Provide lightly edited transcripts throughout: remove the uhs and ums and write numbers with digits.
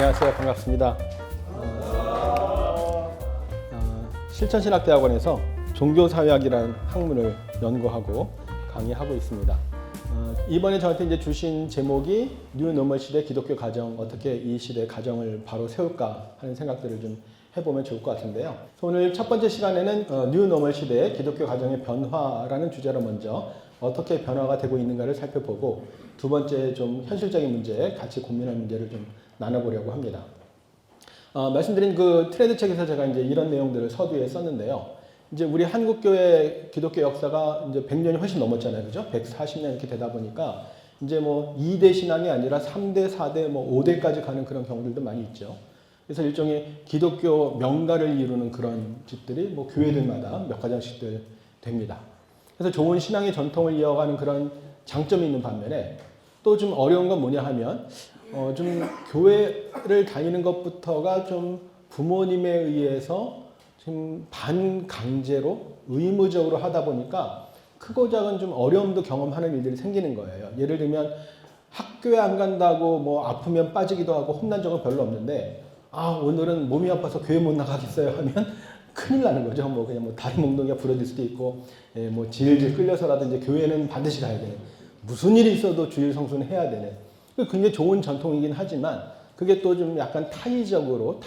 안녕하세요. 반갑습니다. 실천신학대학원에서 종교사회학이라는 학문을 연구하고 강의하고 있습니다. 이번에 저한테 이제 주신 제목이 뉴노멀 시대 기독교 가정, 어떻게 이 시대 가정을 바로 세울까 하는 생각들을 좀 해보면 좋을 것 같은데요. 오늘 첫 번째 시간에는 뉴노멀 시대의 기독교 가정의 변화라는 주제로 먼저 어떻게 변화가 되고 있는가를 살펴보고, 두 번째 좀 현실적인 문제, 같이 고민할 문제를 좀 나눠보려고 합니다. 말씀드린 그 트레드 책에서 제가 이제 이런 내용들을 서두에 썼는데요. 이제 우리 한국교회 기독교 역사가 이제 100년이 훨씬 넘었잖아요. 그죠? 140년 이렇게 되다 보니까 이제 뭐 2대 신앙이 아니라 3대, 4대, 뭐 5대까지 가는 그런 경우들도 많이 있죠. 그래서 일종의 기독교 명가를 이루는 그런 집들이 뭐 교회들마다 몇 가정씩들 됩니다. 그래서 좋은 신앙의 전통을 이어가는 그런 장점이 있는 반면에 또 좀 어려운 건 뭐냐 하면 좀 교회를 다니는 것부터가 좀 부모님에 의해서 좀 반강제로 의무적으로 하다 보니까 크고 작은 좀 어려움도 경험하는 일들이 생기는 거예요. 예를 들면 학교에 안 간다고 뭐 아프면 빠지기도 하고 혼난 적은 별로 없는데, 오늘은 몸이 아파서 교회 못 나가겠어요 하면 큰일 나는 거죠. 뭐 그냥 뭐 다리 몽둥이가 부러질 수도 있고, 뭐 질질 끌려서라도 이제 교회는 반드시 가야 되는, 무슨 일이 있어도 주일 성수는 해야 되는, 굉장히 좋은 전통이긴 하지만 그게 또 좀 약간 타율적으로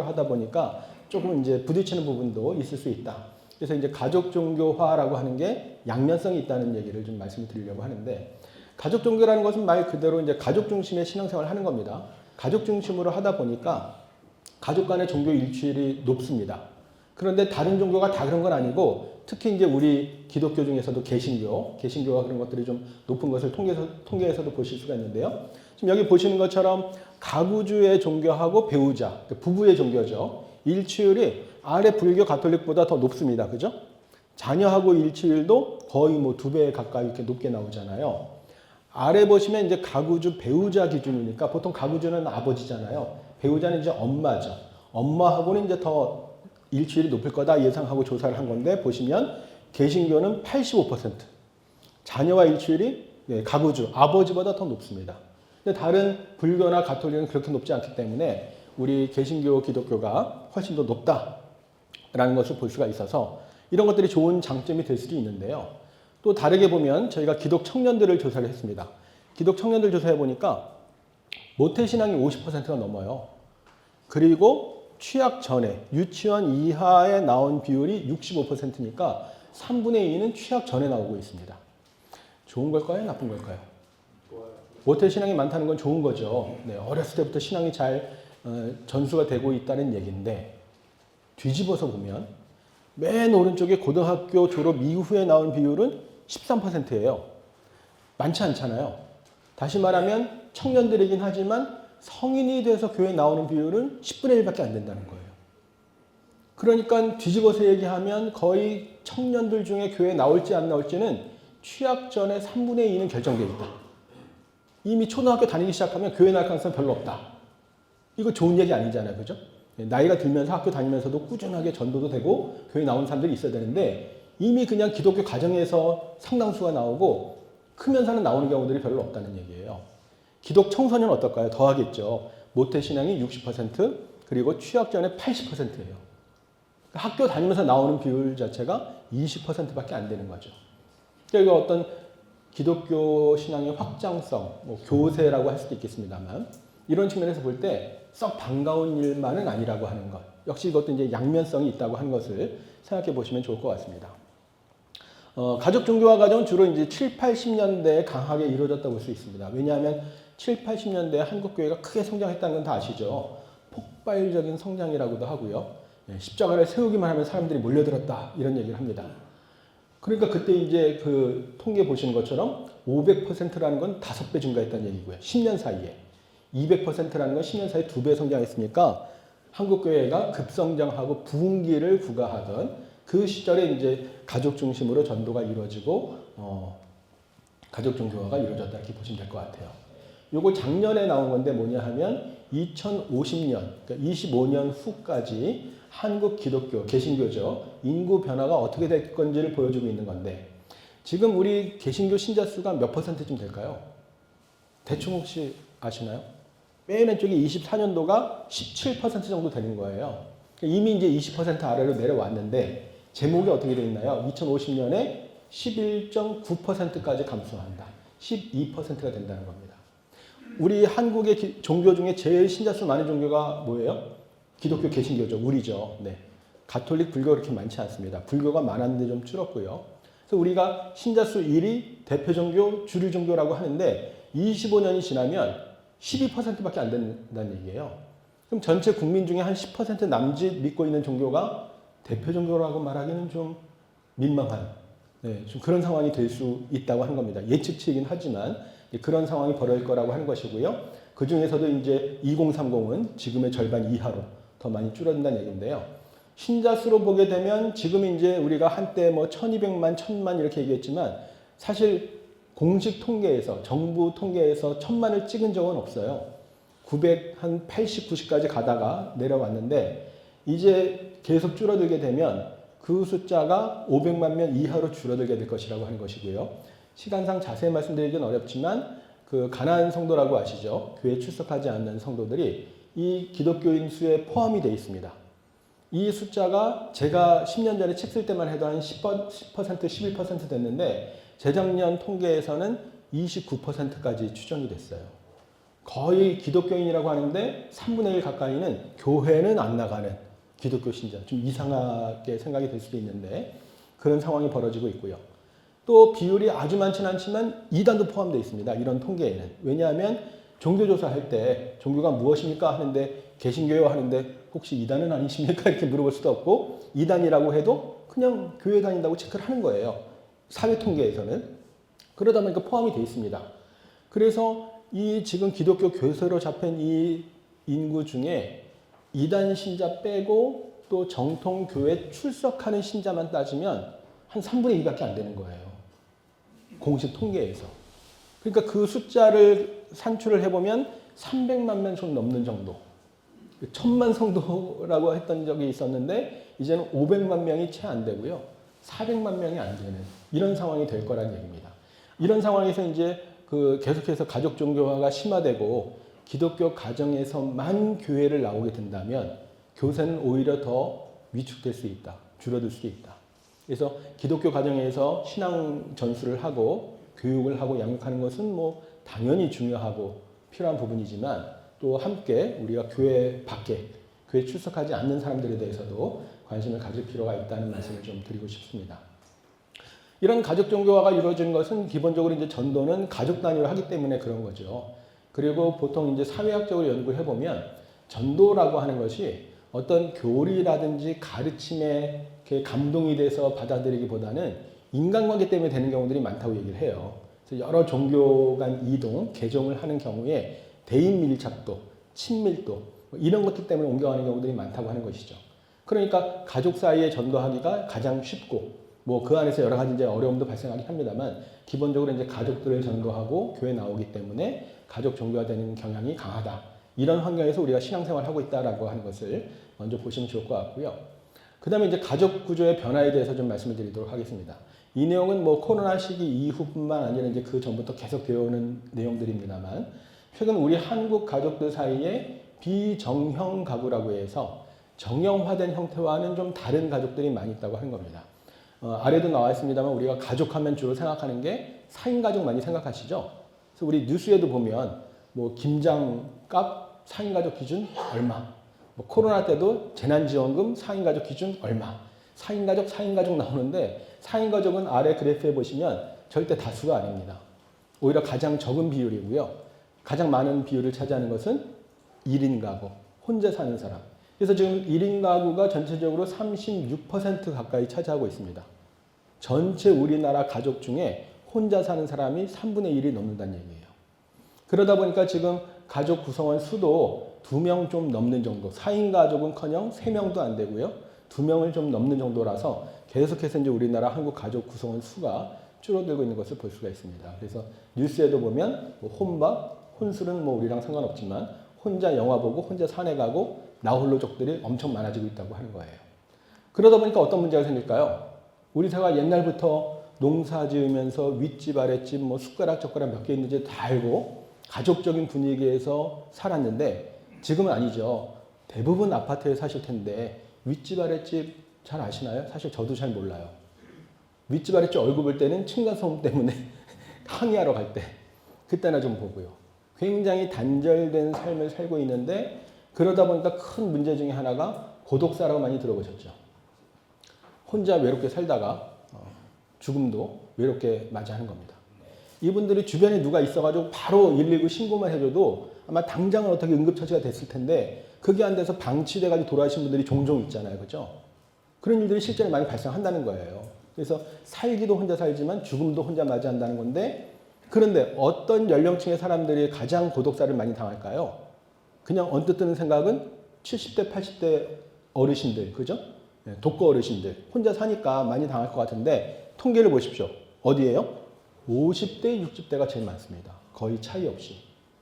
하다 보니까 조금 이제 부딪히는 부분도 있을 수 있다. 그래서 이제 가족 종교화라고 하는 게 양면성이 있다는 얘기를 좀 말씀을 드리려고 하는데, 가족 종교라는 것은 말 그대로 이제 가족 중심의 신앙생활을 하는 겁니다. 가족 중심으로 하다 보니까 가족 간의 종교 일치율이 높습니다. 그런데 다른 종교가 다 그런 건 아니고, 특히 이제 우리 기독교 중에서도 개신교가 그런 것들이 좀 높은 것을 통계에서도 보실 수가 있는데요. 지금 여기 보시는 것처럼 가구주의 종교하고 배우자, 부부의 종교죠. 일치율이 아래 불교 가톨릭보다 더 높습니다. 그죠? 자녀하고 일치율도 거의 뭐 2배 가까이 이렇게 높게 나오잖아요. 아래 보시면 이제 가구주 배우자 기준이니까 보통 가구주는 아버지잖아요. 배우자는 이제 엄마죠. 엄마하고는 이제 더 일치율이 높을 거다 예상하고 조사를 한 건데, 보시면 개신교는 85%, 자녀와 일치율이 가구주, 아버지보다 더 높습니다. 근데 다른 불교나 가톨릭은 그렇게 높지 않기 때문에 우리 개신교 기독교가 훨씬 더 높다라는 것을 볼 수가 있어서 이런 것들이 좋은 장점이 될 수도 있는데요. 또 다르게 보면 저희가 기독 청년들을 조사를 했습니다. 기독 청년들 조사해 보니까 모태신앙이 50%가 넘어요. 그리고 취약 전에, 유치원 이하에 나온 비율이 65%니까 3분의 2는 취약 전에 나오고 있습니다. 좋은 걸까요? 나쁜 걸까요? 모태신앙이 많다는 건 좋은 거죠. 어렸을 때부터 신앙이 잘 전수가 되고 있다는 얘기인데, 뒤집어서 보면 맨 오른쪽에 고등학교 졸업 이후에 나온 비율은 13%예요. 많지 않잖아요. 다시 말하면 청년들이긴 하지만 성인이 돼서 교회에 나오는 비율은 10분의 1밖에 안 된다는 거예요. 그러니까 뒤집어서 얘기하면 거의 청년들 중에 교회에 나올지 안 나올지는 취약 전에 3분의 2는 결정되어 있다. 이미 초등학교 다니기 시작하면 교회 나올 가능성이 별로 없다. 이거 좋은 얘기 아니잖아요. 그죠? 나이가 들면서 학교 다니면서도 꾸준하게 전도도 되고 교회 나오는 사람들이 있어야 되는데, 이미 그냥 기독교 가정에서 상당수가 나오고 크면서는 나오는 경우들이 별로 없다는 얘기예요. 기독 청소년 어떨까요? 더 하겠죠. 모태신앙이 60%, 그리고 취약 전에 80%예요. 학교 다니면서 나오는 비율 자체가 20%밖에 안 되는 거죠. 그러니까 어떤 기독교 신앙의 확장성, 뭐 교세라고 할 수도 있겠습니다만, 이런 측면에서 볼 때 썩 반가운 일만은 아니라고 하는 것. 역시 이것도 이제 양면성이 있다고 하는 것을 생각해 보시면 좋을 것 같습니다. 가족 종교화 과정은 주로 이제 7, 80년대에 강하게 이루어졌다고 볼 수 있습니다. 왜냐하면 7, 80년대에 한국 교회가 크게 성장했다는 건 다 아시죠? 폭발적인 성장이라고도 하고요. 십자가를 세우기만 하면 사람들이 몰려들었다, 이런 얘기를 합니다. 그러니까 그때 이제 그 통계 보시는 것처럼 500%라는 건 5배 증가했다는 얘기고요. 10년 사이에. 200%라는 건 10년 사이에 2배 성장했으니까 한국 교회가 급성장하고 부흥기를 구가하던 그 시절에 이제 가족 중심으로 전도가 이루어지고 가족 종교화가 이루어졌다, 이렇게 보시면 될 것 같아요. 요거 작년에 나온 건데 뭐냐 하면 2050년, 그러니까 25년 후까지 한국 기독교, 개신교죠, 인구 변화가 어떻게 될 건지를 보여주고 있는 건데, 지금 우리 개신교 신자 수가 몇 %쯤 될까요? 대충 혹시 아시나요? 맨 왼쪽에 24년도가 17% 정도 되는 거예요. 이미 이제 20% 아래로 내려왔는데 제목이 어떻게 되어 있나요? 2050년에 11.9%까지 감소한다. 12%가 된다는 겁니다. 우리 한국의 종교 중에 제일 신자수 많은 종교가 뭐예요? 기독교 개신교죠. 우리죠. 네. 가톨릭, 불교 그렇게 많지 않습니다. 불교가 많았는데 좀 줄었고요. 그래서 우리가 신자수 1위 대표 종교, 주류 종교라고 하는데 25년이 지나면 12%밖에 안 된다는 얘기예요. 그럼 전체 국민 중에 한 10% 남짓 믿고 있는 종교가 대표 종교라고 말하기는 좀 민망한, 네, 좀 그런 상황이 될 수 있다고 하는 겁니다. 예측치이긴 하지만 그런 상황이 벌어질 거라고 하는 것이고요. 그 중에서도 이제 2030은 지금의 절반 이하로 더 많이 줄어든다는 얘기인데요. 신자수로 보게 되면 지금 이제 우리가 한때 뭐 1200만, 1000만 이렇게 얘기했지만 사실 공식 통계에서, 정부 통계에서 1000만을 찍은 적은 없어요. 980, 90까지 가다가 내려왔는데 이제 계속 줄어들게 되면 그 숫자가 500만 명 이하로 줄어들게 될 것이라고 하는 것이고요. 시간상 자세히 말씀드리긴 어렵지만 그 가난한 성도라고 아시죠? 교회 출석하지 않는 성도들이 이 기독교인 수에 포함이 되어 있습니다. 이 숫자가 제가 10년 전에 책 쓸 때만 해도 한 10%, 11% 됐는데 재작년 통계에서는 29%까지 추정이 됐어요. 거의 기독교인이라고 하는데 3분의 1 가까이는 교회는 안 나가는 기독교 신자. 좀 이상하게 생각이 될 수도 있는데 그런 상황이 벌어지고 있고요. 또 비율이 아주 많지는 않지만 이단도 포함되어 있습니다. 이런 통계에는. 왜냐하면 종교조사할 때 종교가 무엇입니까 하는데 개신교요 하는데 혹시 이단은 아니십니까? 이렇게 물어볼 수도 없고 이단이라고 해도 그냥 교회 다닌다고 체크를 하는 거예요. 사회 통계에서는. 그러다 보니까 포함이 되어 있습니다. 그래서 이 지금 기독교 교세로 잡힌 이 인구 중에 이단 신자 빼고 또 정통 교회 출석하는 신자만 따지면 한 3분의 2밖에 안 되는 거예요. 공식 통계에서. 그러니까 그 숫자를 산출을 해보면 300만 명 좀 넘는 정도. 1000만 성도라고 했던 적이 있었는데 이제는 500만 명이 채 안 되고요. 400만 명이 안 되는 이런 상황이 될 거라는 얘기입니다. 이런 상황에서 이제 그 계속해서 가족 종교화가 심화되고 기독교 가정에서만 교회를 나오게 된다면 교세는 오히려 더 위축될 수 있다. 줄어들 수도 있다. 그래서 기독교 가정에서 신앙 전수를 하고 교육을 하고 양육하는 것은 뭐 당연히 중요하고 필요한 부분이지만 또 함께 우리가 교회 밖에 교회 출석하지 않는 사람들에 대해서도 관심을 가질 필요가 있다는 말씀을 좀 드리고 싶습니다. 이런 가족 종교화가 이루어지는 것은 기본적으로 이제 전도는 가족 단위로 하기 때문에 그런 거죠. 그리고 보통 이제 사회학적으로 연구를 해보면 전도라고 하는 것이 어떤 교리라든지 가르침에 감동이 돼서 받아들이기보다는 인간관계 때문에 되는 경우들이 많다고 얘기를 해요. 그래서 여러 종교 간 이동, 개종을 하는 경우에 대인 밀착도, 친밀도 이런 것들 때문에 옮겨가는 경우들이 많다고 하는 것이죠. 그러니까 가족 사이에 전도하기가 가장 쉽고 뭐 그 안에서 여러 가지 이제 어려움도 발생하긴 합니다만 기본적으로 이제 가족들을 전도하고 교회 나오기 때문에 가족 종교화되는 경향이 강하다. 이런 환경에서 우리가 신앙생활을 하고 있다라고 하는 것을 먼저 보시면 좋을 것 같고요. 그 다음에 이제 가족 구조의 변화에 대해서 좀 말씀을 드리도록 하겠습니다. 이 내용은 뭐 코로나 시기 이후뿐만 아니라 이제 그 전부터 계속 되어 오는 내용들입니다만 최근 우리 한국 가족들 사이에 비정형 가구라고 해서 정형화된 형태와는 좀 다른 가족들이 많이 있다고 하는 겁니다. 아래도 나와 있습니다만 우리가 가족하면 주로 생각하는 게 4인 가족 많이 생각하시죠? 그래서 우리 뉴스에도 보면 뭐 김장값 4인 가족 기준 얼마, 뭐 코로나 때도 재난지원금 4인 가족 기준 얼마, 4인 가족 나오는데 4인 가족은 아래 그래프에 보시면 절대 다수가 아닙니다. 오히려 가장 적은 비율이고요. 가장 많은 비율을 차지하는 것은 1인 가구, 혼자 사는 사람. 그래서 지금 1인 가구가 전체적으로 36% 가까이 차지하고 있습니다. 전체 우리나라 가족 중에 혼자 사는 사람이 3분의 1이 넘는다는 얘기예요. 그러다 보니까 지금 가족 구성원 수도 2명 좀 넘는 정도, 4인 가족은커녕 3명도 안 되고요. 2명을 좀 넘는 정도라서 계속해서 이제 우리나라 한국 가족 구성원 수가 줄어들고 있는 것을 볼 수가 있습니다. 그래서 뉴스에도 보면 뭐 혼밥, 혼술은 뭐 우리랑 상관없지만 혼자 영화 보고 혼자 산에 가고 나홀로족들이 엄청 많아지고 있다고 하는 거예요. 그러다 보니까 어떤 문제가 생길까요? 우리 사회가 옛날부터 농사 지으면서 윗집 아랫집 뭐 숟가락 젓가락 몇 개 있는지 다 알고 가족적인 분위기에서 살았는데 지금은 아니죠. 대부분 아파트에 사실 텐데 윗집 아랫집 잘 아시나요? 사실 저도 잘 몰라요. 윗집 아랫집 얼굴 볼 때는 층간소음 때문에 항의하러 갈 때 그때나 좀 보고요. 굉장히 단절된 삶을 살고 있는데 그러다 보니까 큰 문제 중에 하나가 고독사라고 많이 들어보셨죠. 혼자 외롭게 살다가 죽음도 외롭게 맞이하는 겁니다. 이분들이 주변에 누가 있어가지고 바로 119 신고만 해줘도 아마 당장은 어떻게 응급처치가 됐을 텐데 그게 안 돼서 방치돼가지고 돌아가신 분들이 종종 있잖아요. 그죠? 그런 일들이 실제로 많이 발생한다는 거예요. 그래서 살기도 혼자 살지만 죽음도 혼자 맞이한다는 건데 그런데 어떤 연령층의 사람들이 가장 고독사를 많이 당할까요? 그냥 언뜻 드는 생각은 70대, 80대 어르신들, 그죠? 독거 어르신들, 혼자 사니까 많이 당할 것 같은데 통계를 보십시오. 어디예요? 50대, 60대가 제일 많습니다. 거의 차이 없이.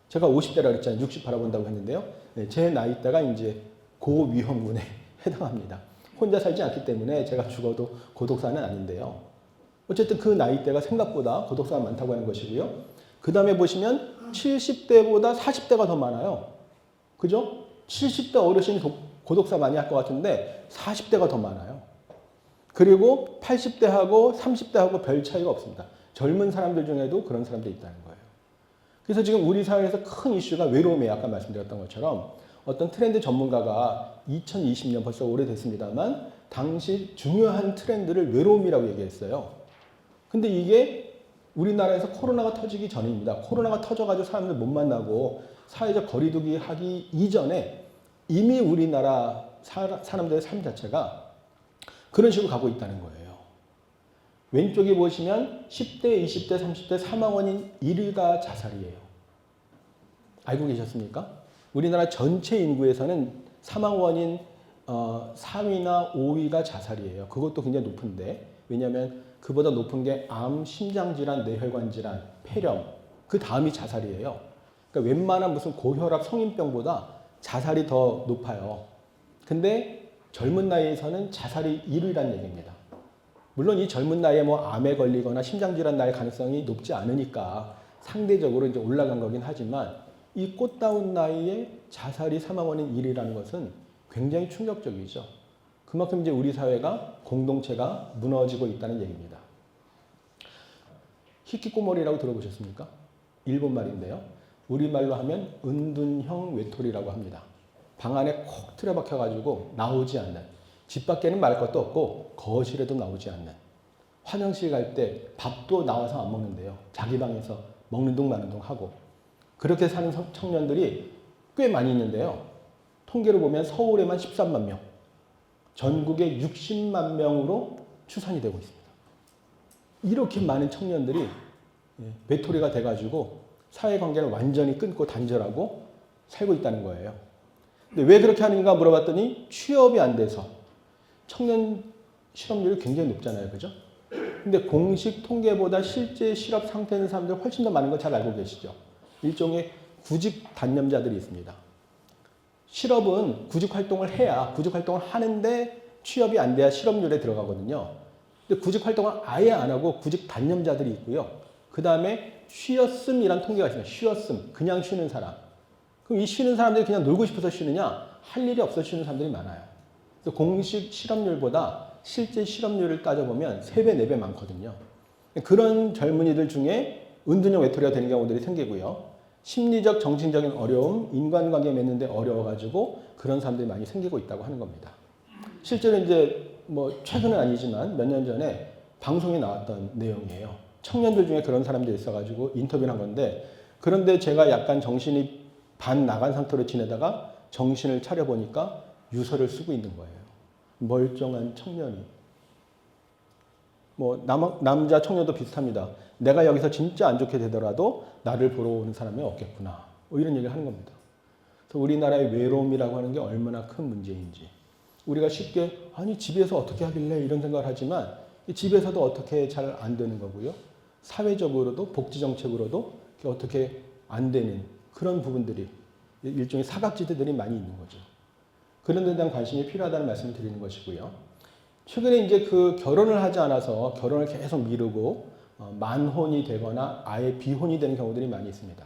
제가 50대라 그랬잖아요. 60 바라본다고 했는데요. 제 나이대가 이제 고위험군에 해당합니다. 혼자 살지 않기 때문에 제가 죽어도 고독사는 아닌데요. 어쨌든 그 나이대가 생각보다 고독사가 많다고 하는 것이고요. 그 다음에 보시면 70대보다 40대가 더 많아요. 그죠? 70대 어르신이 고독사 많이 할 것 같은데 40대가 더 많아요. 그리고 80대하고 30대하고 별 차이가 없습니다. 젊은 사람들 중에도 그런 사람들이 있다는 거예요. 그래서 지금 우리 사회에서 큰 이슈가 외로움이에요. 아까 말씀드렸던 것처럼 어떤 트렌드 전문가가 2020년 벌써 오래됐습니다만 당시 중요한 트렌드를 외로움이라고 얘기했어요. 근데 이게 우리나라에서 코로나가 터지기 전입니다. 코로나가 터져가지고 사람들 못 만나고 사회적 거리두기 하기 이전에 이미 우리나라 사람들의 삶 자체가 그런 식으로 가고 있다는 거예요. 왼쪽에 보시면 10대, 20대, 30대 사망원인 1위가 자살이에요. 알고 계셨습니까? 우리나라 전체 인구에서는 사망원인 3위나 5위가 자살이에요. 그것도 굉장히 높은데 왜냐하면 그보다 높은 게 암, 심장질환, 뇌혈관 질환, 폐렴 그 다음이 자살이에요. 그러니까 웬만한 무슨 고혈압, 성인병보다 자살이 더 높아요. 근데 젊은 나이에서는 자살이 1위라는 얘기입니다. 물론 이 젊은 나이에 뭐 암에 걸리거나 심장질환 날 가능성이 높지 않으니까 상대적으로 이제 올라간 거긴 하지만 이 꽃다운 나이에 자살이 사망원인 1위라는 것은 굉장히 충격적이죠. 그만큼 이제 우리 사회가 공동체가 무너지고 있다는 얘기입니다. 히키코모리라고 들어보셨습니까? 일본 말인데요. 우리말로 하면 은둔형 외톨이라고 합니다. 방 안에 콕 틀어박혀가지고 나오지 않는, 집 밖에는 말 것도 없고 거실에도 나오지 않는, 화장실 갈 때 밥도 나와서 안 먹는데요. 자기 방에서 먹는 둥 마는 둥 하고 그렇게 사는 청년들이 꽤 많이 있는데요. 통계로 보면 서울에만 13만 명, 전국에 60만 명으로 추산이 되고 있습니다. 이렇게 많은 청년들이 외톨이가 돼가지고 사회관계를 완전히 끊고 단절하고 살고 있다는 거예요. 근데 왜 그렇게 하는가 물어봤더니 취업이 안 돼서 청년 실업률이 굉장히 높잖아요. 그죠? 근데 공식 통계보다 실제 실업 상태에 있는 사람들이 훨씬 더 많은 걸 잘 알고 계시죠? 일종의 구직 단념자들이 있습니다. 실업은 구직 활동을 해야 구직 활동을 하는데 취업이 안 돼야 실업률에 들어가거든요. 근데 구직 활동을 아예 안 하고 구직 단념자들이 있고요. 그 다음에 쉬었음이란 통계가 있습니다. 쉬었음, 그냥 쉬는 사람. 그럼 이 쉬는 사람들이 그냥 놀고 싶어서 쉬느냐? 할 일이 없어 쉬는 사람들이 많아요. 그래서 공식 실업률보다 실제 실업률을 따져보면 3배, 4배 많거든요. 그런 젊은이들 중에 은둔형 외톨이가 되는 경우들이 생기고요. 심리적, 정신적인 어려움, 인간관계 맺는데 어려워가지고 그런 사람들이 많이 생기고 있다고 하는 겁니다. 실제로 이제 뭐 최근은 아니지만 몇 년 전에 방송에 나왔던 내용이에요. 청년들 중에 그런 사람들이 있어가지고 인터뷰를 한 건데 그런데 제가 약간 정신이 반 나간 상태로 지내다가 정신을 차려보니까 유서를 쓰고 있는 거예요. 멀쩡한 청년이. 뭐 남자 청년도 비슷합니다. 내가 여기서 진짜 안 좋게 되더라도 나를 보러 오는 사람이 없겠구나. 뭐 이런 얘기를 하는 겁니다. 그래서 우리나라의 외로움이라고 하는 게 얼마나 큰 문제인지. 우리가 쉽게 아니 집에서 어떻게 하길래 이런 생각을 하지만 집에서도 어떻게 잘 안 되는 거고요. 사회적으로도 복지정책으로도 어떻게 안 되는 그런 부분들이 일종의 사각지대들이 많이 있는 거죠. 그런 데 대한 관심이 필요하다는 말씀을 드리는 것이고요. 최근에 이제 그 결혼을 하지 않아서 결혼을 계속 미루고 만혼이 되거나 아예 비혼이 되는 경우들이 많이 있습니다.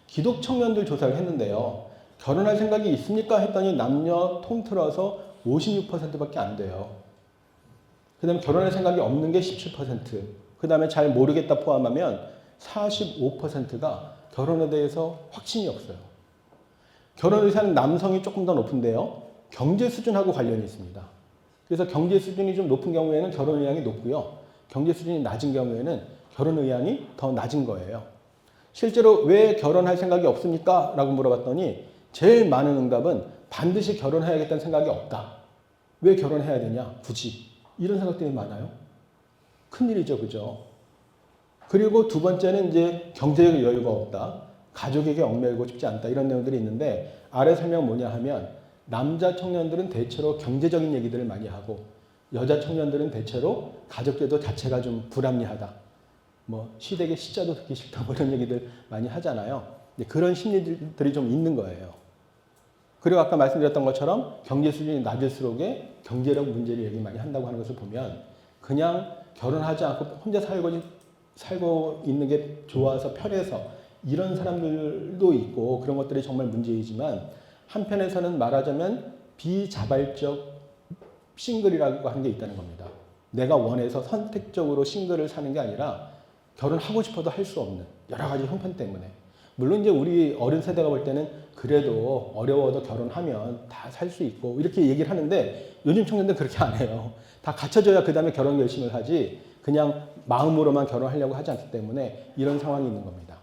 기독 청년들 조사를 했는데요. 결혼할 생각이 있습니까? 했더니 남녀 통틀어서 56%밖에 안 돼요. 그 다음에 결혼할 생각이 없는 게 17%, 그 다음에 잘 모르겠다 포함하면 45%가 결혼에 대해서 확신이 없어요. 결혼 의사는 남성이 조금 더 높은데요. 경제 수준하고 관련이 있습니다. 그래서 경제 수준이 좀 높은 경우에는 결혼 의향이 높고요. 경제 수준이 낮은 경우에는 결혼 의향이 더 낮은 거예요. 실제로 왜 결혼할 생각이 없습니까? 라고 물어봤더니 제일 많은 응답은 반드시 결혼해야겠다는 생각이 없다. 왜 결혼해야 되냐? 굳이. 이런 생각들이 많아요. 큰일이죠. 그죠? 그리고 두 번째는 이제 경제적 여유가 없다. 가족에게 얽매이고 싶지 않다. 이런 내용들이 있는데 아래 설명 뭐냐 하면 남자 청년들은 대체로 경제적인 얘기들을 많이 하고 여자 청년들은 대체로 가족제도 자체가 좀 불합리하다. 뭐 시댁의 시자도 듣기 싫다. 뭐 이런 얘기들 많이 하잖아요. 그런 심리들이 좀 있는 거예요. 그리고 아까 말씀드렸던 것처럼 경제 수준이 낮을수록에 경제력 문제를 얘기 많이 한다고 하는 것을 보면 그냥 결혼하지 않고 혼자 살고 있는 게 좋아서 편해서 이런 사람들도 있고 그런 것들이 정말 문제이지만 한편에서는 말하자면 비자발적 싱글이라고 하는 게 있다는 겁니다. 내가 원해서 선택적으로 싱글을 사는 게 아니라 결혼하고 싶어도 할 수 없는 여러 가지 형편 때문에. 물론 이제 우리 어른 세대가 볼 때는 그래도 어려워도 결혼하면 다 살 수 있고 이렇게 얘기를 하는데 요즘 청년들은 그렇게 안 해요. 다 갖춰져야 그 다음에 결혼 결심을 하지 그냥 마음으로만 결혼하려고 하지 않기 때문에 이런 상황이 있는 겁니다.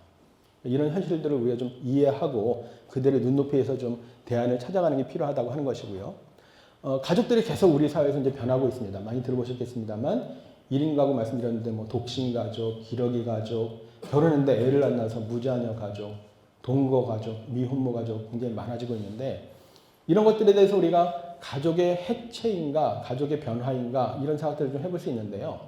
이런 현실들을 우리가 좀 이해하고 그들의 눈높이에서 좀 대안을 찾아가는 게 필요하다고 하는 것이고요. 가족들이 계속 우리 사회에서 이제 변하고 있습니다. 많이 들어보셨겠습니다만 1인 가구 말씀드렸는데 뭐 독신 가족, 기러기 가족, 결혼했는데 애를 안 낳아서 무자녀 가족, 동거 가족, 미혼모 가족 굉장히 많아지고 있는데 이런 것들에 대해서 우리가 가족의 해체인가, 가족의 변화인가 이런 생각들을 좀 해볼 수 있는데요.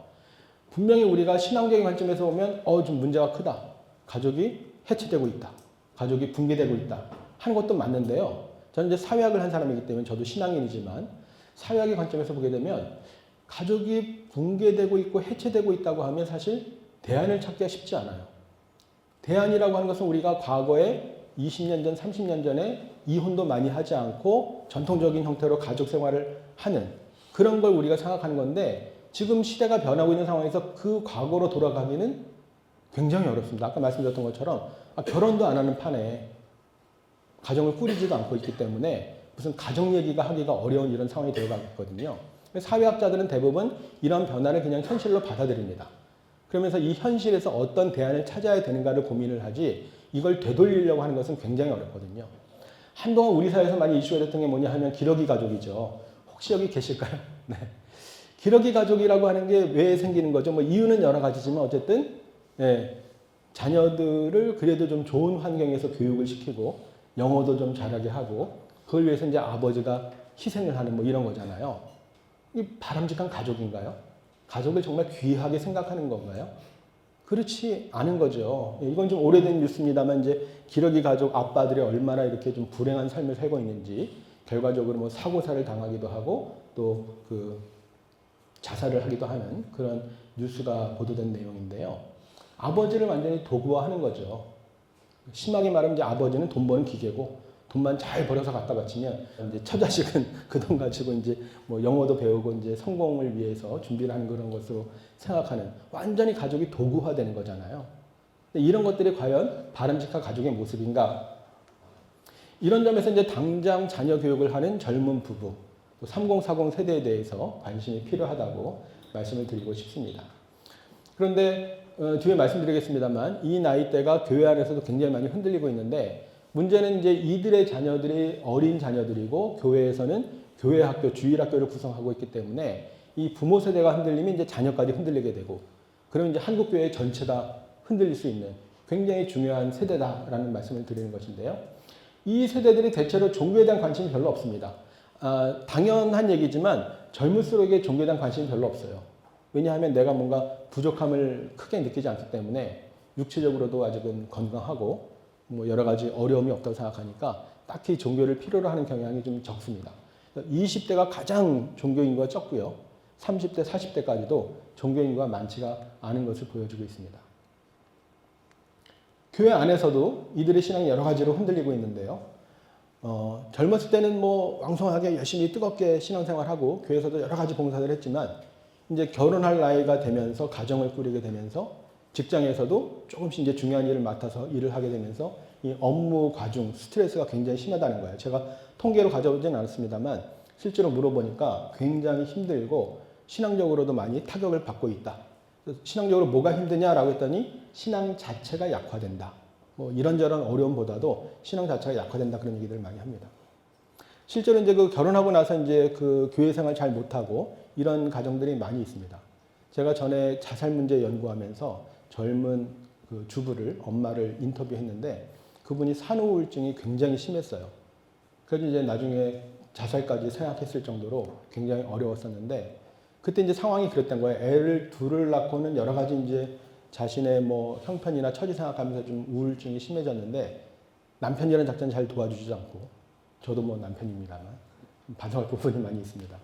분명히 우리가 신앙적인 관점에서 보면 좀 문제가 크다. 가족이 해체되고 있다. 가족이 붕괴되고 있다. 하는 것도 맞는데요. 저는 이제 사회학을 한 사람이기 때문에 저도 신앙인이지만 사회학의 관점에서 보게 되면 가족이 붕괴되고 있고 해체되고 있다고 하면 사실 대안을 찾기가 쉽지 않아요. 대안이라고 하는 것은 우리가 과거에 20년 전, 30년 전에 이혼도 많이 하지 않고 전통적인 형태로 가족 생활을 하는 그런 걸 우리가 생각하는 건데 지금 시대가 변하고 있는 상황에서 그 과거로 돌아가기는 굉장히 어렵습니다. 아까 말씀드렸던 것처럼 결혼도 안 하는 판에 가정을 꾸리지도 않고 있기 때문에 무슨 가정 얘기가 하기가 어려운 이런 상황이 되어가고 있거든요. 사회학자들은 대부분 이런 변화를 그냥 현실로 받아들입니다. 그러면서 이 현실에서 어떤 대안을 찾아야 되는가를 고민을 하지 이걸 되돌리려고 하는 것은 굉장히 어렵거든요. 한동안 우리 사회에서 많이 이슈가 됐던 게 뭐냐 하면 기러기 가족이죠. 혹시 여기 계실까요? 네. 기러기 가족이라고 하는 게 왜 생기는 거죠? 뭐 이유는 여러 가지지만 어쨌든 자녀들을 그래도 좀 좋은 환경에서 교육을 시키고 영어도 좀 잘하게 하고 그걸 위해서 이제 아버지가 희생을 하는 뭐 이런 거잖아요. 이 바람직한 가족인가요? 가족을 정말 귀하게 생각하는 건가요? 그렇지 않은 거죠. 이건 좀 오래된 뉴스입니다만 이제 기러기 가족 아빠들이 얼마나 이렇게 좀 불행한 삶을 살고 있는지 결과적으로 뭐 사고사를 당하기도 하고 또 그 자살을 하기도 하는 그런 뉴스가 보도된 내용인데요. 아버지를 완전히 도구화하는 거죠. 심하게 말하면 이제 아버지는 돈 버는 기계고 돈만 잘 벌어서 갖다 바치면 이제 처자식은 그 돈 가지고 이제 뭐 영어도 배우고 이제 성공을 위해서 준비를 하는 그런 것으로 생각하는 완전히 가족이 도구화되는 거잖아요. 이런 것들이 과연 바람직한 가족의 모습인가? 이런 점에서 이제 당장 자녀 교육을 하는 젊은 부부, 3040 세대에 대해서 관심이 필요하다고 말씀을 드리고 싶습니다. 그런데 뒤에 말씀드리겠습니다만 이 나이대가 교회 안에서도 굉장히 많이 흔들리고 있는데 문제는 이제 이들의 자녀들이 어린 자녀들이고 교회에서는 교회 학교, 주일 학교를 구성하고 있기 때문에 이 부모 세대가 흔들리면 이제 자녀까지 흔들리게 되고 그러면 이제 한국 교회 전체가 흔들릴 수 있는 굉장히 중요한 세대다라는 말씀을 드리는 것인데요. 이 세대들이 대체로 종교에 대한 관심이 별로 없습니다. 당연한 얘기지만 젊을수록에 종교에 대한 관심이 별로 없어요. 왜냐하면 내가 뭔가 부족함을 크게 느끼지 않기 때문에 육체적으로도 아직은 건강하고 뭐 여러 가지 어려움이 없다고 생각하니까 딱히 종교를 필요로 하는 경향이 좀 적습니다. 20대가 가장 종교 인구가 적고요. 30대, 40대까지도 종교 인구가 많지가 않은 것을 보여주고 있습니다. 교회 안에서도 이들의 신앙이 여러 가지로 흔들리고 있는데요. 젊었을 때는 뭐 왕성하게 열심히 뜨겁게 신앙생활하고 교회에서도 여러 가지 봉사를 했지만 이제 결혼할 나이가 되면서 가정을 꾸리게 되면서 직장에서도 조금씩 이제 중요한 일을 맡아서 일을 하게 되면서 이 업무 과중, 스트레스가 굉장히 심하다는 거예요. 제가 통계로 가져오지는 않았습니다만 실제로 물어보니까 굉장히 힘들고 신앙적으로도 많이 타격을 받고 있다. 신앙적으로 뭐가 힘드냐라고 했더니 신앙 자체가 약화된다. 뭐 이런저런 어려움보다도 신앙 자체가 약화된다 그런 얘기들을 많이 합니다. 실제로 이제 그 결혼하고 나서 이제 그 교회 생활 잘 못하고 이런 가정들이 많이 있습니다. 제가 전에 자살 문제 연구하면서 젊은 그 주부를 엄마를 인터뷰했는데 그분이 산후 우울증이 굉장히 심했어요. 그래서 이제 나중에 자살까지 생각했을 정도로 굉장히 어려웠었는데 그때 이제 상황이 그랬던 거예요. 애를 둘을 낳고는 여러 가지 이제 자신의 뭐 형편이나 처지 생각하면서 좀 우울증이 심해졌는데 남편이라는 작전을 잘 도와주지 않고 저도 뭐 남편입니다만 반성할 부분이 많이 있습니다.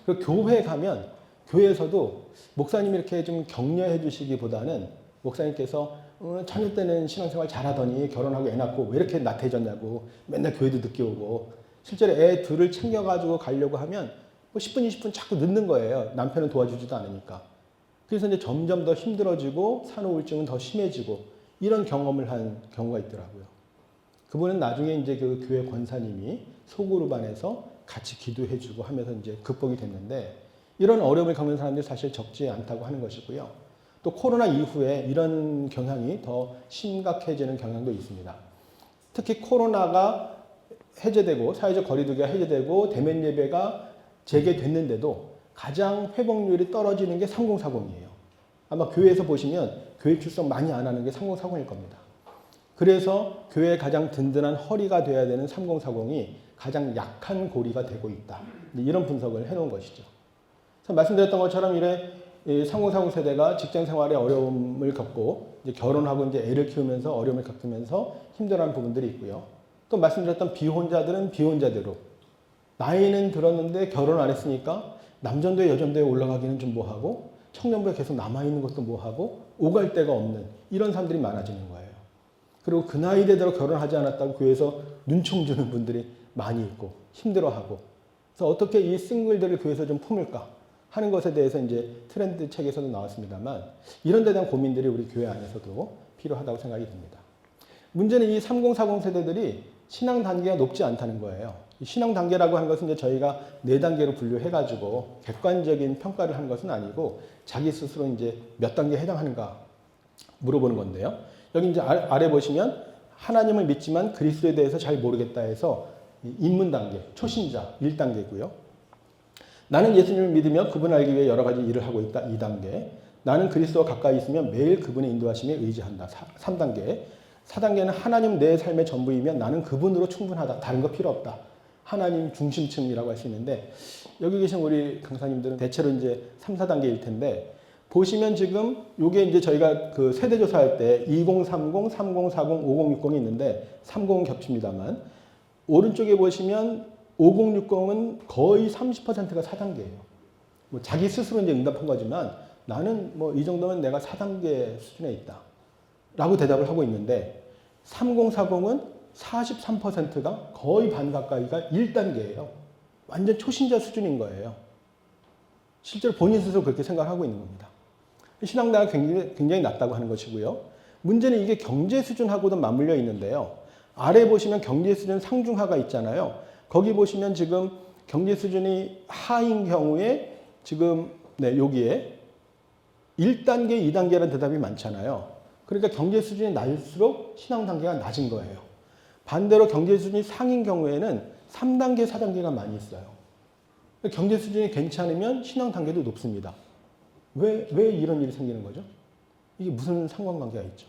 그리고 교회에 가면 교회에서도 목사님이 이렇게 좀 격려해 주시기보다는 목사님께서 처녀 때는 신앙생활 잘하더니 결혼하고 애 낳고 왜 이렇게 나태해졌냐고 맨날 교회도 늦게 오고 실제로 애 둘을 챙겨가지고 가려고 하면 뭐 10분, 20분 자꾸 늦는 거예요. 남편은 도와주지도 않으니까. 그래서 이제 점점 더 힘들어지고 산후 우울증은 더 심해지고 이런 경험을 한 경우가 있더라고요. 그분은 나중에 이제 그 교회 권사님이 소그룹 안에서 같이 기도해주고 하면서 이제 극복이 됐는데 이런 어려움을 겪는 사람들이 사실 적지 않다고 하는 것이고요. 또 코로나 이후에 이런 경향이 더 심각해지는 경향도 있습니다. 특히 코로나가 해제되고 사회적 거리두기가 해제되고 대면 예배가 재개됐는데도 가장 회복률이 떨어지는 게 3040이에요. 아마 교회에서 보시면 교회 출석 많이 안 하는 게 3040일 겁니다. 그래서 교회의 가장 든든한 허리가 돼야 되는 3040이 가장 약한 고리가 되고 있다. 이런 분석을 해놓은 것이죠. 그래서 말씀드렸던 것처럼 이래 3040 세대가 직장 생활에 어려움을 겪고 이제 결혼하고 이제 애를 키우면서 어려움을 겪으면서 힘들어하는 부분들이 있고요. 또 말씀드렸던 비혼자들은 비혼자대로 나이는 들었는데 결혼 안 했으니까 남전도에 여전도에 올라가기는 좀 뭐하고 청년부에 계속 남아있는 것도 뭐하고 오갈 데가 없는 이런 사람들이 많아지는 거예요. 그리고 그 나이 대대로 결혼하지 않았다고 교회에서 눈총 주는 분들이 많이 있고 힘들어하고 그래서 어떻게 이 싱글들을 교회에서 좀 품을까 하는 것에 대해서 이제 트렌드 책에서도 나왔습니다만 이런 데 대한 고민들이 우리 교회 안에서도 필요하다고 생각이 듭니다. 문제는 이 3040 세대들이 신앙 단계가 높지 않다는 거예요. 신앙 단계라고 하는 것은 이제 저희가 4단계로 분류해가지고 객관적인 평가를 하는 것은 아니고 자기 스스로 이제 몇 단계에 해당하는가 물어보는 건데요. 여기 이제 아래 보시면 하나님을 믿지만 그리스도에 대해서 잘 모르겠다 해서 입문 단계, 초신자 1단계고요. 나는 예수님을 믿으며 그분을 알기 위해 여러 가지 일을 하고 있다 2단계. 나는 그리스도와 가까이 있으면 매일 그분의 인도하심에 의지한다 3단계. 4단계는 하나님 내 삶의 전부이면 나는 그분으로 충분하다. 다른 거 필요 없다. 하나님 중심층이라고 할 수 있는데 여기 계신 우리 강사님들은 대체로 이제 3, 4단계일 텐데 보시면 지금 요게 이제 저희가 그 세대 조사할 때 2030, 3040, 5060이 있는데 30은 겹칩니다만 오른쪽에 보시면 5060은 거의 30%가 4단계예요. 뭐 자기 스스로 이제 응답한 거지만 나는 뭐 이 정도면 내가 4단계 수준에 있다. 라고 대답을 하고 있는데 3040은 43%가 거의 반 가까이가 1단계예요. 완전 초신자 수준인 거예요. 실제로 본인 스스로 그렇게 생각하고 있는 겁니다. 신앙대가 굉장히 낮다고 하는 것이고요. 문제는 이게 경제 수준하고도 맞물려 있는데요. 아래 보시면 경제 수준 상중하가 있잖아요. 거기 보시면 지금 경제 수준이 하인 경우에 지금 여기에 1단계, 2단계라는 대답이 많잖아요. 그러니까 경제 수준이 낮을수록 신앙 단계가 낮은 거예요. 반대로 경제 수준이 상인 경우에는 3단계, 4단계가 많이 있어요. 경제 수준이 괜찮으면 신앙 단계도 높습니다. 왜 이런 일이 생기는 거죠? 이게 무슨 상관관계가 있죠?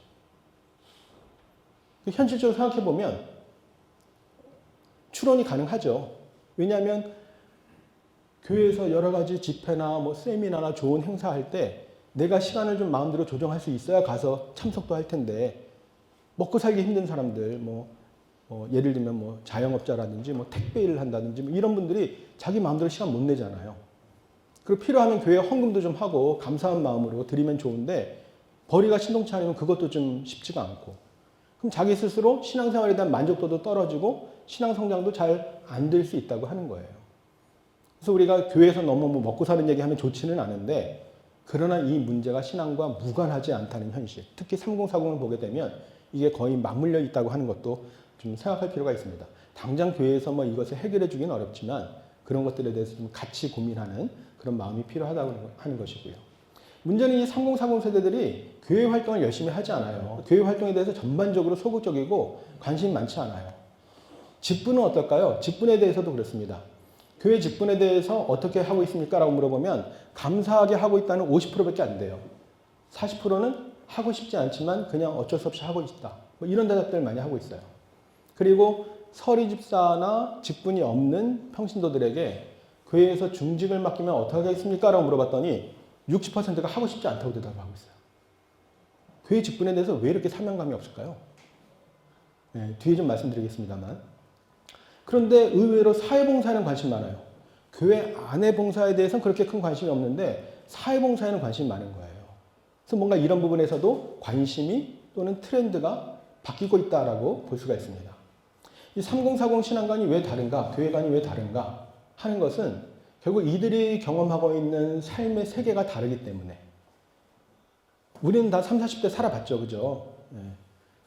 현실적으로 생각해보면 추론이 가능하죠. 왜냐하면 교회에서 여러 가지 집회나 뭐 세미나나 좋은 행사할 때 내가 시간을 좀 마음대로 조정할 수 있어야 가서 참석도 할 텐데 먹고 살기 힘든 사람들 예를 들면 뭐 자영업자라든지 뭐 택배 일을 한다든지 뭐 이런 분들이 자기 마음대로 시간 못 내잖아요. 그리고 필요하면 교회에 헌금도 좀 하고 감사한 마음으로 드리면 좋은데 벌이가 신동치 않으면 그것도 좀 쉽지가 않고 그럼 자기 스스로 신앙생활에 대한 만족도도 떨어지고 신앙성장도 잘 안 될 수 있다고 하는 거예요. 그래서 우리가 교회에서 너무 뭐 먹고 사는 얘기하면 좋지는 않은데 그러나 이 문제가 신앙과 무관하지 않다는 현실, 특히 3040을 보게 되면 이게 거의 맞물려 있다고 하는 것도 좀 생각할 필요가 있습니다. 당장 교회에서 뭐 이것을 해결해 주기는 어렵지만 그런 것들에 대해서 좀 같이 고민하는 그런 마음이 필요하다고 하는 것이고요. 문제는 이 3040 세대들이 교회 활동을 열심히 하지 않아요. 교회 활동에 대해서 전반적으로 소극적이고 관심이 많지 않아요. 직분은 어떨까요? 직분에 대해서도 그렇습니다. 교회 직분에 대해서 어떻게 하고 있습니까? 라고 물어보면 감사하게 하고 있다는 50%밖에 안 돼요. 40%는 하고 싶지 않지만 그냥 어쩔 수 없이 하고 있다. 뭐 이런 대답들 많이 하고 있어요. 그리고 서리 집사나 직분이 없는 평신도들에게 교회에서 중직을 맡기면 어떻게 하겠습니까? 라고 물어봤더니 60%가 하고 싶지 않다고 대답하고 있어요. 교회 직분에 대해서 왜 이렇게 사명감이 없을까요? 네, 뒤에 좀 말씀드리겠습니다만. 그런데 의외로 사회봉사에는 관심이 많아요. 교회 안의 봉사에 대해서는 그렇게 큰 관심이 없는데 사회봉사에는 관심이 많은 거예요. 그래서 뭔가 이런 부분에서도 관심이 또는 트렌드가 바뀌고 있다라고 볼 수가 있습니다. 이 3040 신앙관이 왜 다른가, 교회관이 왜 다른가 하는 것은 결국 이들이 경험하고 있는 삶의 세계가 다르기 때문에 우리는 다 30, 40대 살아봤죠. 그죠? 네.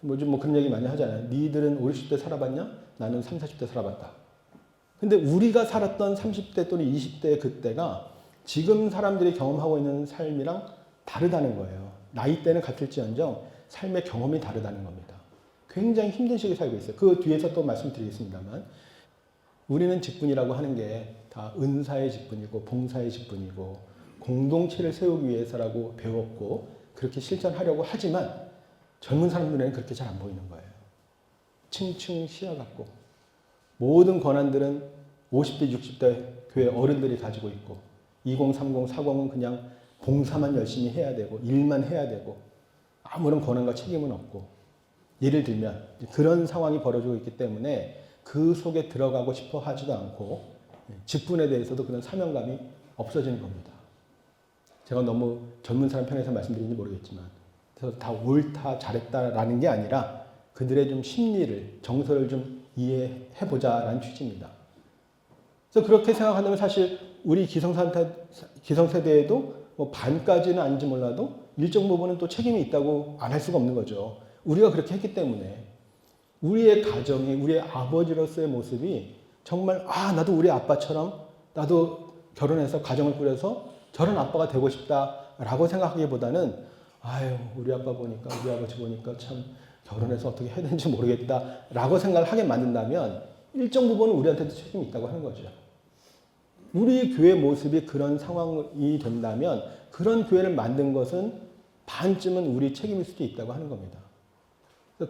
요즘 뭐 그런 얘기 많이 하잖아요. 니들은 50, 60대 살아봤냐? 나는 30, 40대 살아봤다. 근데 우리가 살았던 30대 또는 20대 그때가 지금 사람들이 경험하고 있는 삶이랑 다르다는 거예요. 나이대는 같을지언정 삶의 경험이 다르다는 겁니다. 굉장히 힘든 시기에 살고 있어요. 그 뒤에서 또 말씀드리겠습니다만 우리는 직분이라고 하는 게 다 은사의 직분이고 봉사의 직분이고 공동체를 세우기 위해서라고 배웠고 그렇게 실천하려고 하지만 젊은 사람들에는 그렇게 잘 안 보이는 거예요. 층층 씌어갖고 모든 권한들은 50대, 60대 교회 어른들이 가지고 있고 20, 30, 40은 그냥 봉사만 열심히 해야 되고 일만 해야 되고 아무런 권한과 책임은 없고 예를 들면 그런 상황이 벌어지고 있기 때문에 그 속에 들어가고 싶어 하지도 않고 직분에 대해서도 그런 사명감이 없어지는 겁니다. 제가 너무 젊은 사람 편에서 말씀드리는지 모르겠지만 그래서 다 옳다 잘했다라는 게 아니라 그들의 좀 심리를 정서를 좀 이해해보자라는 취지입니다. 그래서 그렇게 생각한다면 사실 우리 기성세대에도 뭐 반까지는 아닌지 몰라도 일정 부분은 또 책임이 있다고 안 할 수가 없는 거죠. 우리가 그렇게 했기 때문에 우리의 가정이 우리의 아버지로서의 모습이 정말 나도 우리 아빠처럼 나도 결혼해서 가정을 꾸려서 저런 아빠가 되고 싶다라고 생각하기보다는 아유 우리 아빠 보니까 우리 아버지 보니까 참 결혼해서 어떻게 해야 되는지 모르겠다라고 생각을 하게 만든다면 일정 부분은 우리한테도 책임이 있다고 하는 거죠. 우리 교회 모습이 그런 상황이 된다면 그런 교회를 만든 것은 반쯤은 우리 책임일 수도 있다고 하는 겁니다.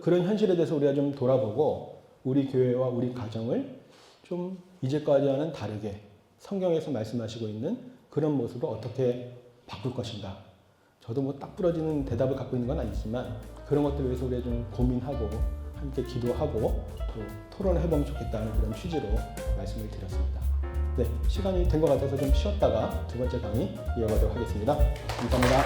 그런 현실에 대해서 우리가 좀 돌아보고 우리 교회와 우리 가정을 좀 이제까지와는 다르게 성경에서 말씀하시고 있는 그런 모습을 어떻게 바꿀 것인가. 저도 뭐 딱 부러지는 대답을 갖고 있는 건 아니지만 그런 것들을 위해서 우리가 좀 고민하고 함께 기도하고 또 토론을 해보면 좋겠다는 그런 취지로 말씀을 드렸습니다. 네, 시간이 된 것 같아서 좀 쉬었다가 두 번째 강의 이어가도록 하겠습니다. 감사합니다.